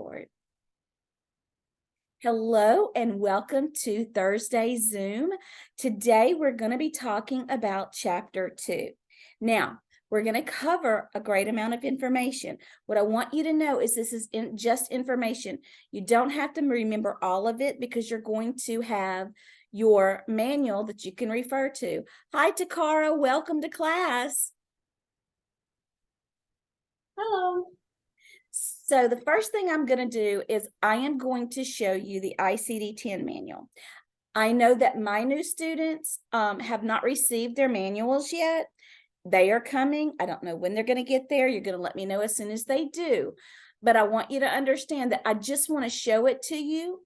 board. Hello and welcome to Thursday Zoom. Today we're going to be talking about Chapter 2. Now, we're going to cover a great amount of information. What I want you to know is this is just information. You don't have to remember all of it because you're going to have your manual that you can refer to. Hi, Takara. Welcome to class. Hello. So the first thing I'm going to do is I am going to show you the ICD-10 manual. I know that my new students have not received their manuals yet. They are coming. I don't know when they're going to get there. You're going to let me know as soon as they do. But I want you to understand that I just want to show it to you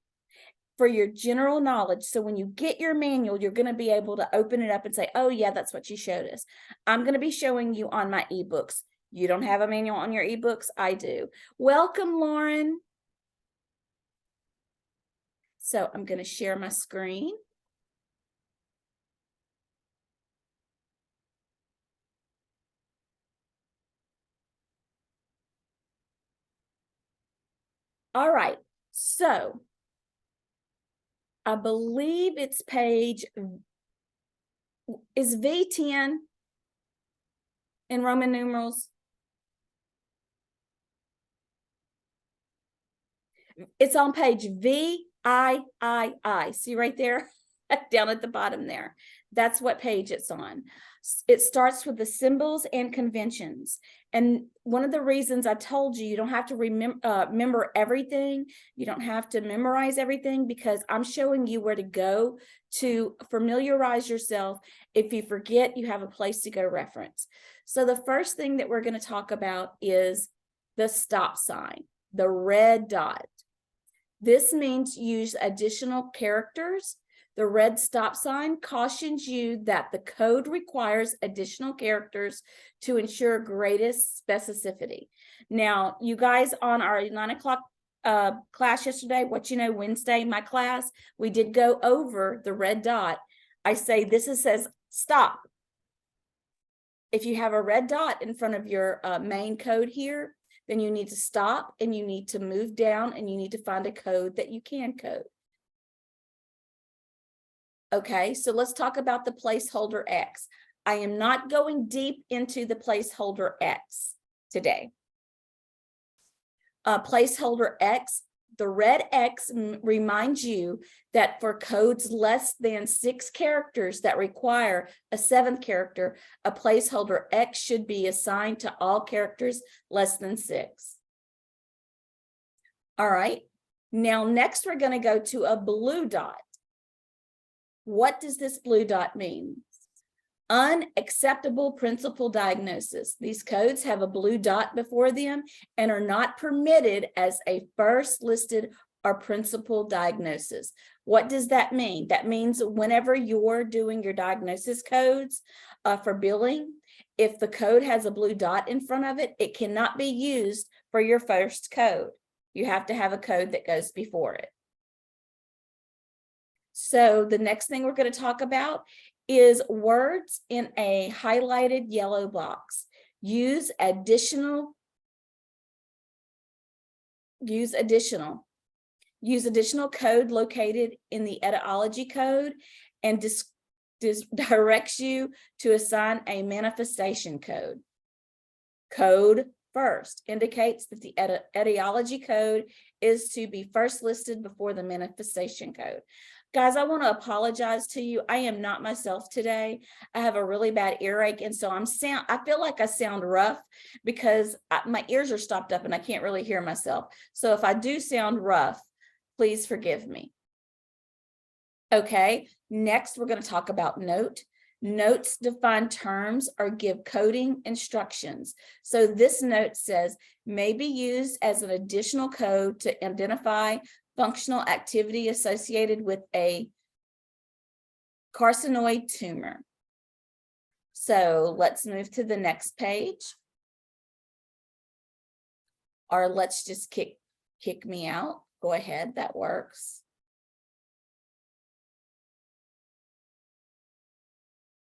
for your general knowledge. So when you get your manual, you're going to be able to open it up and say, oh yeah, that's what you showed us. I'm going to be showing you on my ebooks. You don't have a manual on your ebooks? I do. Welcome, Lauren. So I'm going to share my screen. All right. So I believe it's page, is V10 in Roman numerals? It's on page VIII. See right there? Down at the bottom there. That's what page it's on. It starts with the symbols and conventions. And one of the reasons I told you, you don't have to remember everything. You don't have to memorize everything because I'm showing you where to go to familiarize yourself. If you forget, you have a place to go reference. So the first thing that we're going to talk about is the stop sign, the red dot. This means use additional characters. The red stop sign cautions you that the code requires additional characters to ensure greatest specificity. Now, you guys on our 9 o'clock class yesterday, Wednesday, my class, we did go over the red dot. I say this says stop. If you have a red dot in front of your main code here, then you need to stop and you need to move down and you need to find a code that you can code. Okay, so let's talk about the placeholder X. I am not going deep into the placeholder X today. Placeholder X, the red X reminds you that for codes less than 6 characters that require a 7th character, a placeholder X should be assigned to all characters less than 6. All right, now next we're going to go to a blue dot. What does this blue dot mean? Unacceptable principal diagnosis. These codes have a blue dot before them and are not permitted as a first listed or principal diagnosis. What does that mean? That means whenever you're doing your diagnosis codes for billing, if the code has a blue dot in front of it, it cannot be used for your first code. You have to have a code that goes before it. So the next thing we're going to talk about is words in a highlighted yellow box. Use additional code located in the etymology code and directs you to assign a manifestation code. Code first indicates that the etymology code is to be first listed before the manifestation code. Guys, I want to apologize to you. I am not myself today. I have a really bad earache, and so I feel like I sound rough because my ears are stopped up and I can't really hear myself. So if I do sound rough, please forgive me. Okay, next we're going to talk about note. Notes define terms or give coding instructions. So this note says may be used as an additional code to identify functional activity associated with a carcinoid tumor. So let's move to the next page. Or let's just kick me out. Go ahead, that works.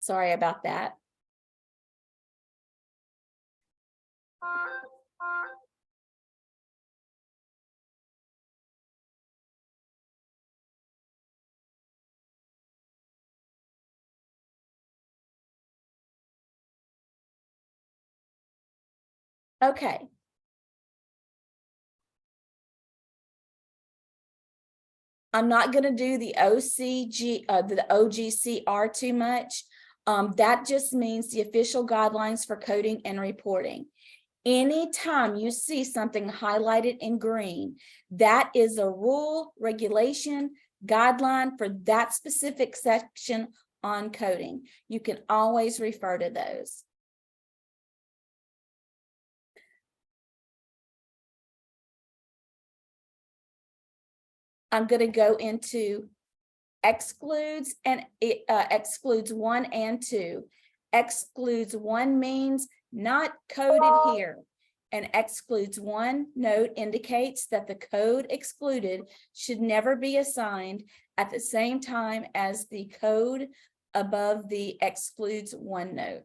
Sorry about that. Okay. I'm not going to do the OGCR too much. That just means the official guidelines for coding and reporting. Anytime you see something highlighted in green, that is a rule, regulation, guideline for that specific section on coding. You can always refer to those. I'm going to go into excludes, and it excludes 1 and 2. Excludes 1 means not coded here, and excludes 1 note indicates that the code excluded should never be assigned at the same time as the code above the excludes 1 note.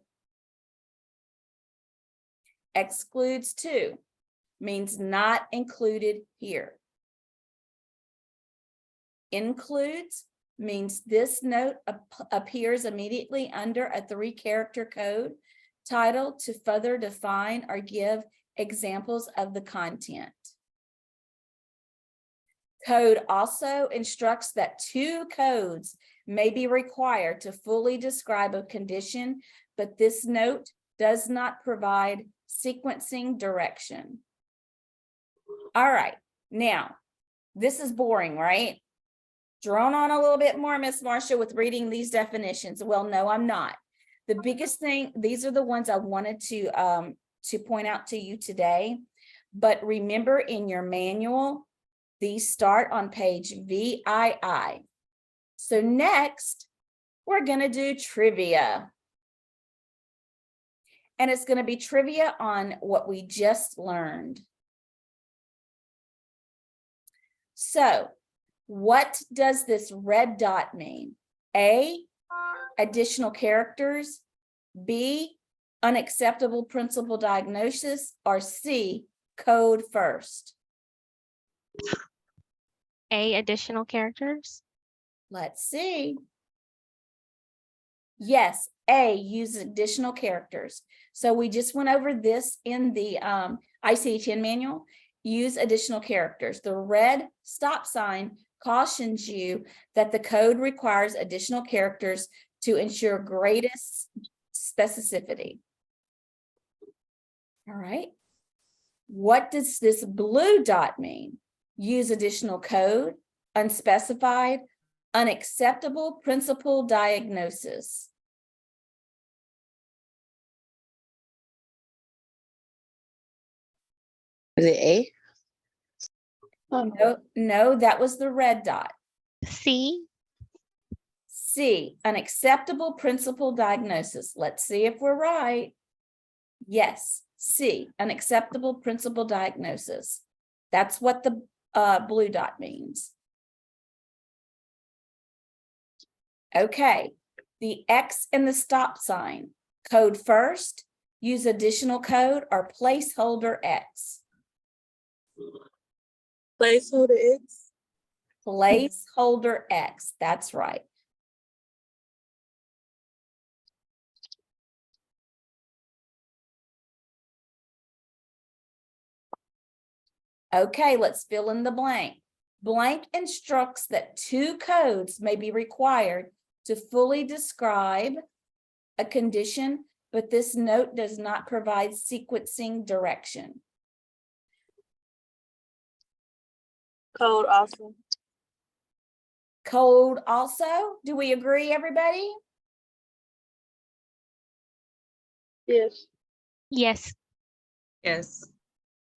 Excludes 2 means not included here. Includes means this note appears immediately under a 3-character code title to further define or give examples of the content. Code also instructs that 2 codes may be required to fully describe a condition, but this note does not provide sequencing direction. All right, now, this is boring, right? Drone on a little bit more, Miss Marcia, with reading these definitions. Well, no, I'm not. The biggest thing, these are the ones I wanted to point out to you today. But remember, in your manual, these start on page VII. So next, we're going to do trivia. And it's going to be trivia on what we just learned. So, what does this red dot mean? A, additional characters, B, unacceptable principal diagnosis, or C, code first? A, additional characters. Let's see. Yes, A, use additional characters. So we just went over this in the ICD-10 manual. Use additional characters. The red stop sign cautions you that the code requires additional characters to ensure greatest specificity. All right. What does this blue dot mean? Use additional code, unspecified, unacceptable principal diagnosis. Is it A? No, that was the red dot. C. C, unacceptable principal diagnosis. Let's see if we're right. Yes, C, unacceptable principal diagnosis. That's what the blue dot means. Okay, the X and the stop sign. Code first, use additional code, or placeholder X. Placeholder X. Placeholder X, that's right. Okay, let's fill in the blank. Blank instructs that 2 codes may be required to fully describe a condition, but this note does not provide sequencing direction. Code also. Code also, do we agree, everybody? Yes. Yes. Yes.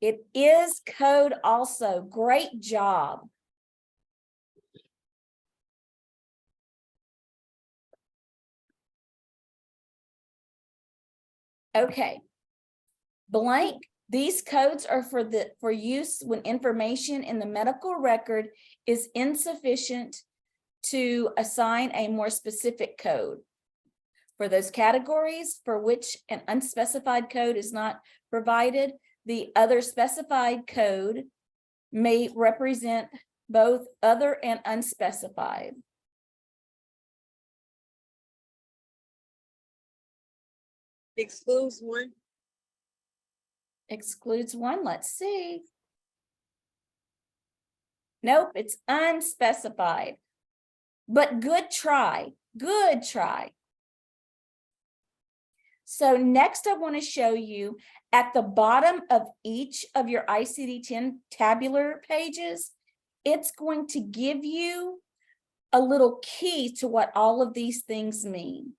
It is code also. Great job. Okay. Blank, these codes are for use when information in the medical record is insufficient to assign a more specific code. For those categories for which an unspecified code is not provided, the other specified code may represent both other and unspecified. Excludes 1. Excludes one, let's see. Nope, it's unspecified. But good try, good try. So next I want to show you at the bottom of each of your ICD-10 tabular pages, it's going to give you a little key to what all of these things mean,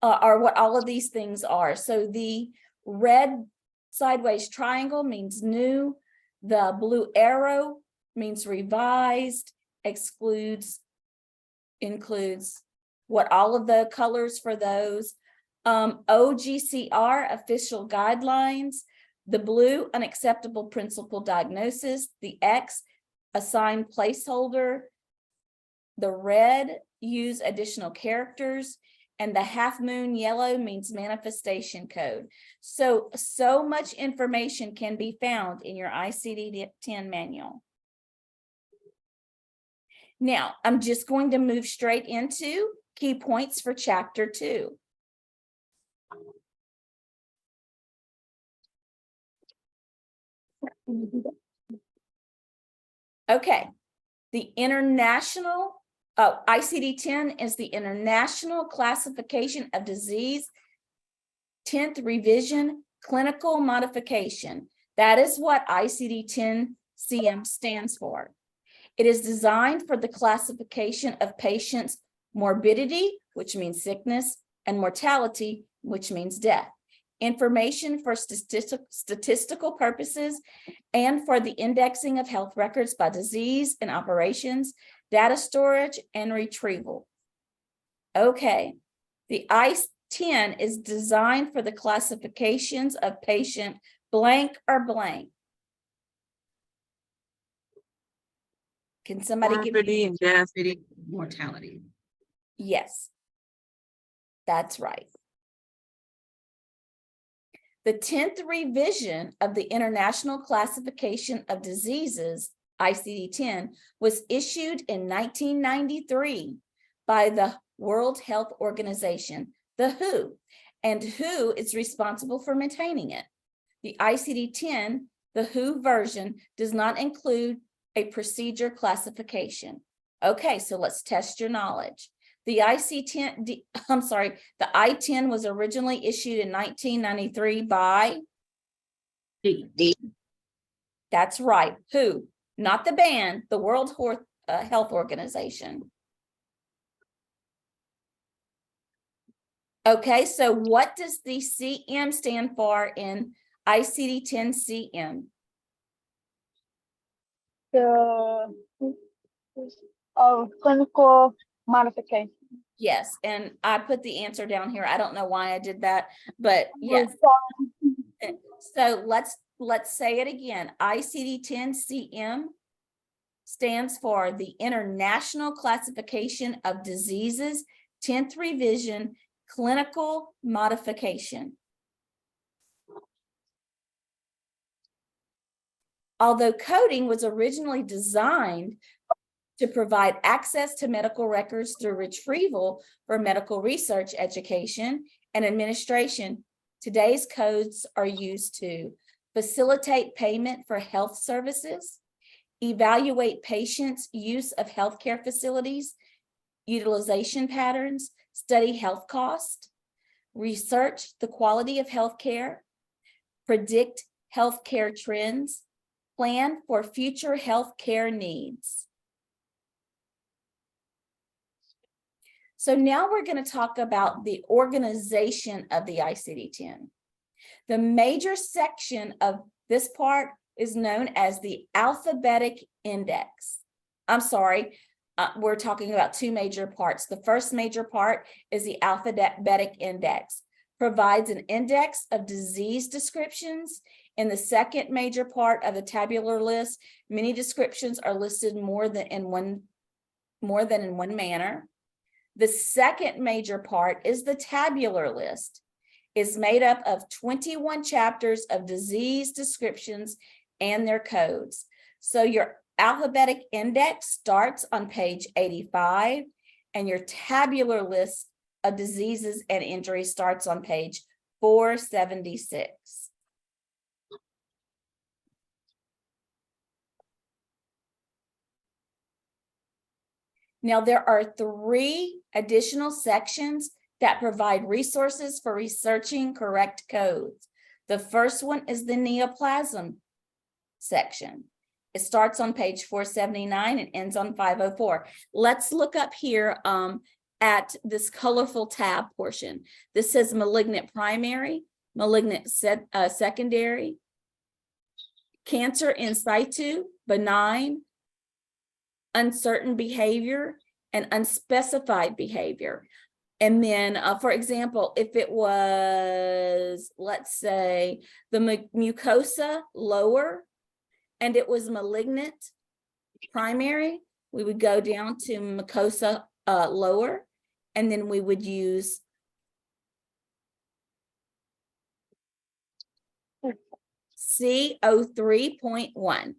or what all of these things are. So the red sideways triangle means new, the blue arrow means revised, includes what all of the colors for those. OGCR, official guidelines, the blue, unacceptable principal diagnosis, the X, assigned placeholder, the red, use additional characters, and the half moon yellow means manifestation code. So much information can be found in your ICD-10 manual. Now, I'm just going to move straight into key points for chapter 2. Okay, the international, ICD-10 is the International Classification of Disease, 10th revision, clinical modification. That is what ICD-10-CM stands for. It is designed for the classification of patients' morbidity, which means sickness, and mortality, which means death. Information for statistical purposes and for the indexing of health records by disease and operations, data storage, and retrieval. Okay, the ICD-10 is designed for the classifications of patient blank or blank. Can somebody give Morbidity me? and death. Mortality. Yes, that's right. The 10th revision of the International Classification of Diseases, ICD-10, was issued in 1993 by the World Health Organization, the WHO, and WHO is responsible for maintaining it. The ICD-10, the WHO version, does not include a procedure classification. Okay, so let's test your knowledge. The I-10 was originally issued in 1993 by? D. That's right, WHO, not the band, the World Health Organization. Okay, so what does the CM stand for in ICD-10-CM? The clinical modification. Yes, and I put the answer down here. I don't know why I did that, but yes. So let's say it again. ICD-10-CM stands for the International Classification of Diseases, 10th revision, clinical modification. Although coding was originally designed to provide access to medical records through retrieval for medical research, education, and administration, today's codes are used to facilitate payment for health services, evaluate patients' use of healthcare facilities, utilization patterns, study health costs, research the quality of healthcare, predict healthcare trends, plan for future healthcare needs. So now we're going to talk about the organization of the ICD-10. The major section of this part is known as the alphabetic index. I'm sorry, we're talking about two major parts. The first major part is the alphabetic index, provides an index of disease descriptions. In the second major part of the tabular list, many descriptions are listed more than in one manner. The second major part is the tabular list. It's made up of 21 chapters of disease descriptions and their codes. So your alphabetic index starts on page 85, and your tabular list of diseases and injuries starts on page 476. Now, there are 3 additional sections that provide resources for researching correct codes. The first one is the neoplasm section. It starts on page 479 and ends on 504. Let's look up here at this colorful tab portion. This says malignant primary, malignant secondary, cancer in situ, benign, uncertain behavior, and unspecified behavior. And then, for example, if it was, let's say, the mucosa lower, and it was malignant primary, we would go down to mucosa lower, and then we would use C03.1.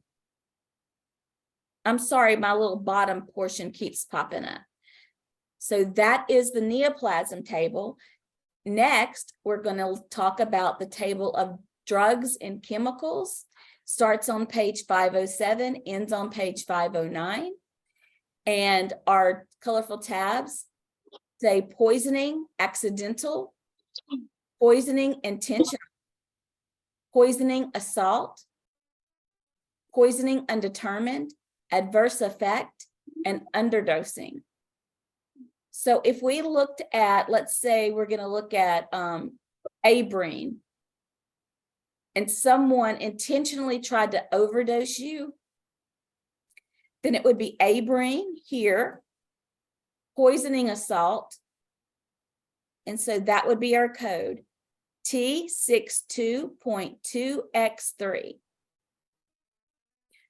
I'm sorry, my little bottom portion keeps popping up. So that is the neoplasm table. Next, we're going to talk about the table of drugs and chemicals. Starts on page 507, ends on page 509. And our colorful tabs say poisoning, accidental, poisoning, intentional, poisoning, assault, poisoning, undetermined, adverse effect, and underdosing. So if we looked at, let's say we're going to look at Abrine, and someone intentionally tried to overdose you, then it would be Abrine here, poisoning, assault. And so that would be our code, T62.2X3.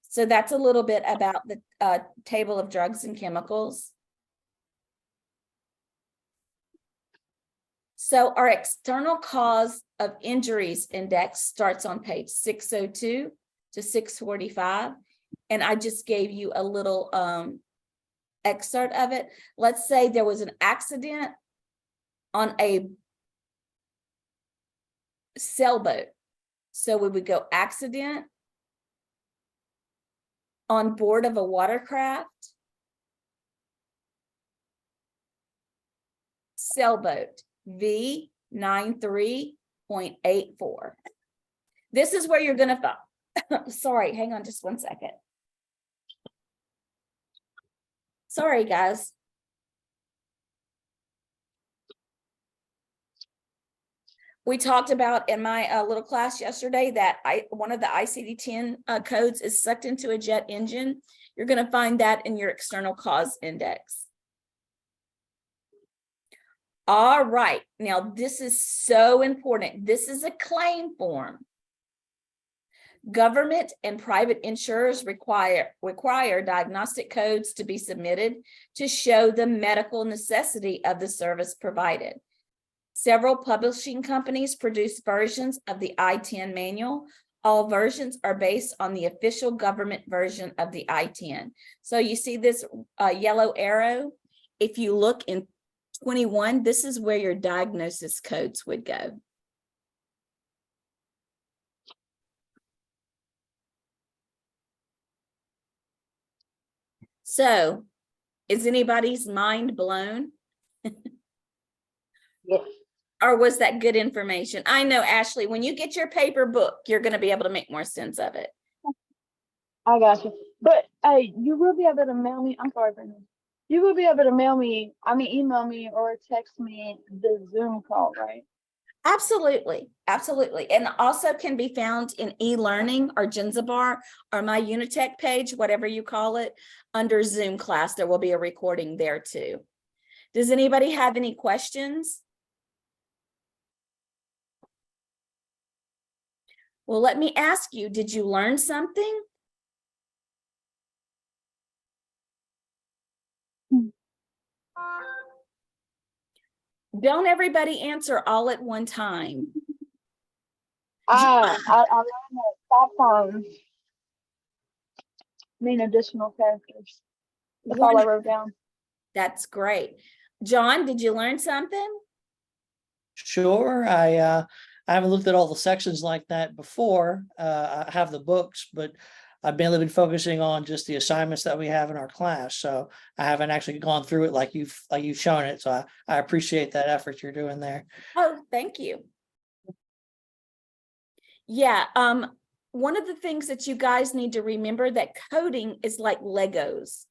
So that's a little bit about the table of drugs and chemicals. So our external cause of injuries index starts on page 602 to 645. And I just gave you a little excerpt of it. Let's say there was an accident on a sailboat. So we would go accident on board of a watercraft, sailboat, V93.84. This is where you're going to, sorry, hang on just one second. Sorry, guys. We talked about in my little class yesterday that one of the ICD-10 codes is sucked into a jet engine. You're going to find that in your external cause index. All right, now this is so important. This is a claim form. Government and private insurers require diagnostic codes to be submitted to show the medical necessity of the service provided. Several publishing companies produce versions of the I-10 manual. All versions are based on the official government version of the I-10. So you see this yellow arrow? If you look in 21, this is where your diagnosis codes would go. So, is anybody's mind blown? Yes. Or was that good information? I know, Ashley, when you get your paper book, you're going to be able to make more sense of it. I got you. But hey, you will be able to mail me. I'm sorry, Brenda. You will be able to email me or text me the Zoom call, right? Absolutely, absolutely. And also can be found in e-learning or Genzabar or my Unitech page, whatever you call it, under Zoom class. There will be a recording there too. Does anybody have any questions? Well, let me ask you, did you learn something? Don't everybody answer all at one time. I learned that stop signs mean additional characters. That's all I wrote down. That's great. John, did you learn something? Sure. I haven't looked at all the sections like that before. I have the books, but I've been focusing on just the assignments that we have in our class, so I haven't actually gone through it like you've shown it, so I appreciate that effort you're doing there. Oh, thank you. Yeah, one of the things that you guys need to remember that coding is like Legos.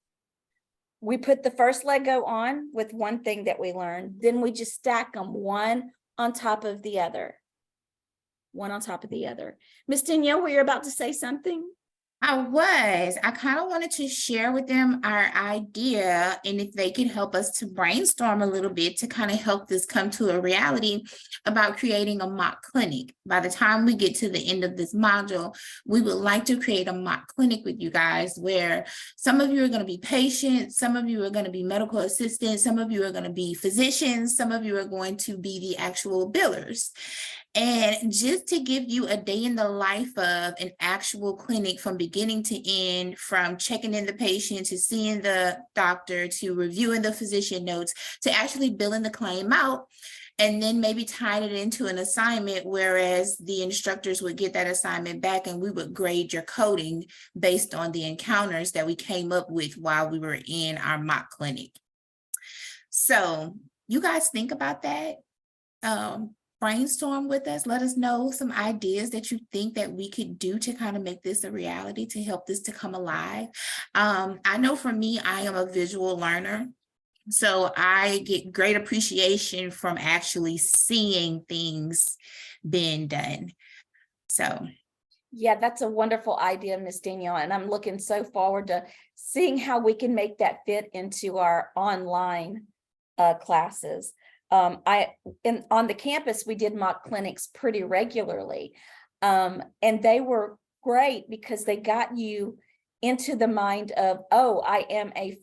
We put the first Lego on with one thing that we learned, then we just stack them one on top of the other. One on top of the other. Miss Danielle, were you about to say something? I kind of wanted to share with them our idea and if they could help us to brainstorm a little bit to kind of help this come to a reality about creating a mock clinic. By the time we get to the end of this module, we would like to create a mock clinic with you guys where some of you are going to be patients, some of you are going to be medical assistants, some of you are going to be physicians, some of you are going to be the actual billers. And just to give you a day in the life of an actual clinic from beginning to end, from checking in the patient to seeing the doctor to reviewing the physician notes to actually billing the claim out, and then maybe tying it into an assignment, whereas the instructors would get that assignment back and we would grade your coding based on the encounters that we came up with while we were in our mock clinic. So you guys think about that. Brainstorm with us. Let us know some ideas that you think that we could do to kind of make this a reality, to help this to come alive. I know for me, I am a visual learner. So I get great appreciation from actually seeing things being done. So Yeah, that's a wonderful idea, Miss Danielle, and I'm looking so forward to seeing how we can make that fit into our online classes. On the campus, we did mock clinics pretty regularly, and they were great because they got you into the mind of, oh, I am a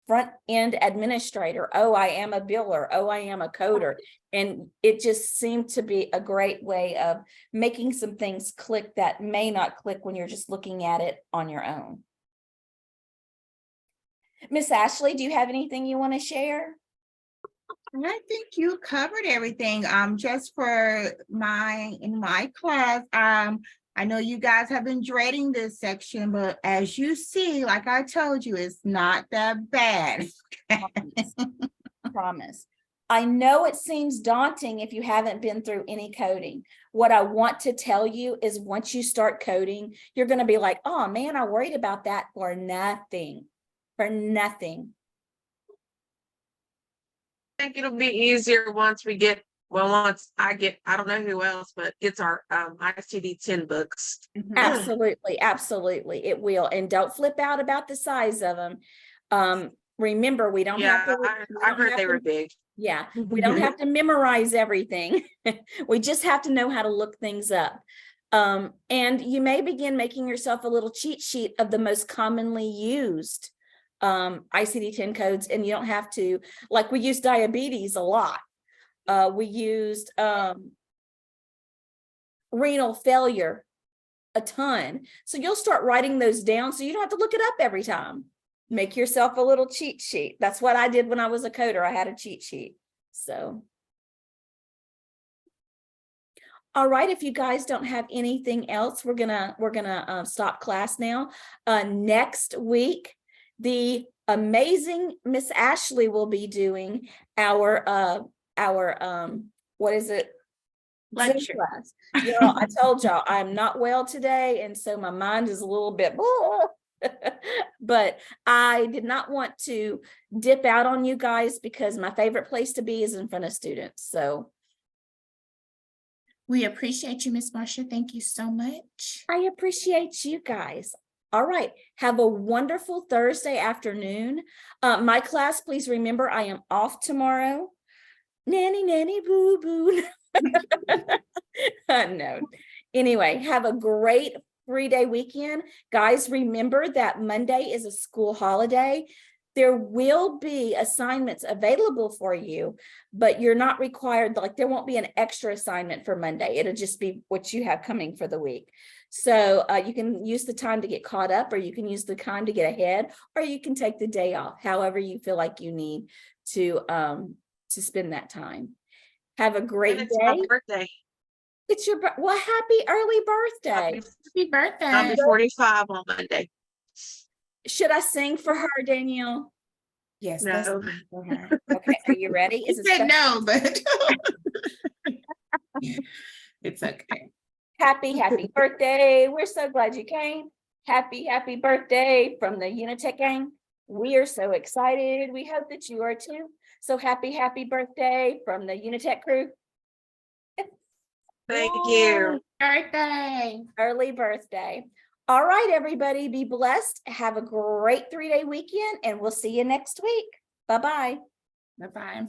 front end administrator. Oh, I am a biller. Oh, I am a coder. And it just seemed to be a great way of making some things click that may not click when you're just looking at it on your own. Miss Ashley, do you have anything you want to share? I think you covered everything. Just for in my class, I know you guys have been dreading this section, but as you see, like I told you, it's not that bad. Promise. I know it seems daunting if you haven't been through any coding. What I want to tell you is once you start coding, you're going to be like, oh man, I worried about that for nothing, for nothing. I think it'll be easier once we get, once I don't know who else, but it's our ICD-10 books. Absolutely, absolutely, it will. And don't flip out about the size of them. Remember, we don't have to. I heard they were big. Yeah, we don't have to memorize everything. We just have to know how to look things up. And you may begin making yourself a little cheat sheet of the most commonly used ICD-10 codes, and you don't have to, like we use diabetes a lot. We used renal failure a ton. So you'll start writing those down so you don't have to look it up every time. Make yourself a little cheat sheet. That's what I did when I was a coder. I had a cheat sheet. So. All right, if you guys don't have anything else, we're gonna stop class now. Next week, the amazing Miss Ashley will be doing our what is it? Lecture. Zoom class. You know, I told y'all I'm not well today, and so my mind is a little bit but I did not want to dip out on you guys because my favorite place to be is in front of students. So we appreciate you, Miss Marsha. Thank you so much. I appreciate you guys. All right. Have a wonderful Thursday afternoon. My class, please remember, I am off tomorrow. Nanny, nanny, boo, boo. No. Anyway, have a great 3-day weekend. Guys, remember that Monday is a school holiday. There will be assignments available for you, but you're not required, like there won't be an extra assignment for Monday. It'll just be what you have coming for the week. So you can use the time to get caught up, or you can use the time to get ahead, or you can take the day off, however you feel like you need to spend that time. Have a great And it's my day. birthday. It's your, well, happy early birthday. Happy birthday. I'll be 45 on Monday. Should I sing for her, Danielle? Yes. No. let's sing for her. Okay, are you ready? He Is it said special? no, but it's okay. Happy birthday. We're so glad you came. Happy birthday from the Unitech gang. We are so excited. We hope that you are too. So happy birthday from the Unitech crew. Thank you. Birthday. Early birthday. All right, everybody, be blessed. Have a great 3-day weekend, and we'll see you next week. Bye-bye. Bye-bye.